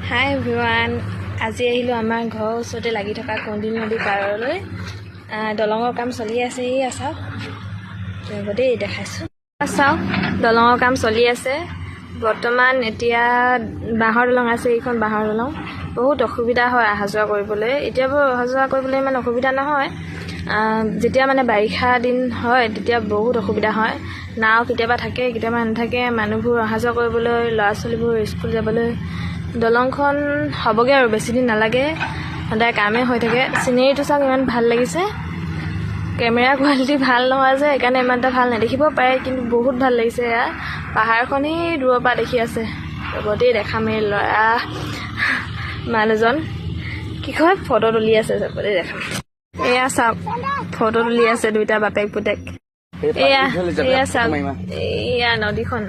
হাই everyone, আজি আহিলোঁ আমাৰ ঘৰৰ ওচৰতে লাগি থকা কন্দিল নদী পাৰলৈ। দলঙৰ কাম চলি আছে। এই চাওক, দেই দেখাইছোঁ। চাওক, দলঙৰ কাম চলি আছে বৰ্তমান। এতিয়া বাঁহৰ দলং আছে, এইখন বাঁহৰ দলং। বহুত অসুবিধা হয় অহা যোৱা কৰিবলৈ। এতিয়াবোৰ অহা যোৱা কৰিবলৈ ইমান অসুবিধা নহয়। যেতিয়া মানে বাৰিষা দিন হয় তেতিয়া বহুত অসুবিধা হয়। নাও কেতিয়াবা থাকে, কেতিয়াবা নাথাকে। মানুহবোৰ অহা যোৱা কৰিবলৈ, ল'ৰা ছোৱালীবোৰ স্কুল যাবলৈ। দলংখন হ'বগৈ আৰু বেছি দিন নালাগে। সদায় কামেই হৈ থাকে। চিনেৰীটো চাওক, ইমান ভাল লাগিছে। কেমেৰা কোৱালিটি ভাল নহয় যে সেইকাৰণে ইমান এটা ভাল নেদেখিব পাৰে, কিন্তু বহুত ভাল লাগিছে। এয়া পাহাৰখনেই দূৰৰ পৰা দেখি আছে। লগতেই দেখামেই ল'ৰা মানুহজন কি কয় ফটো তুলি আছে। চবতে দেখাম। এয়া চাওক, ফটো তুলি আছে দুইটা বাপেক পুতেক। এয়া চাওক, এয়া নদীখন।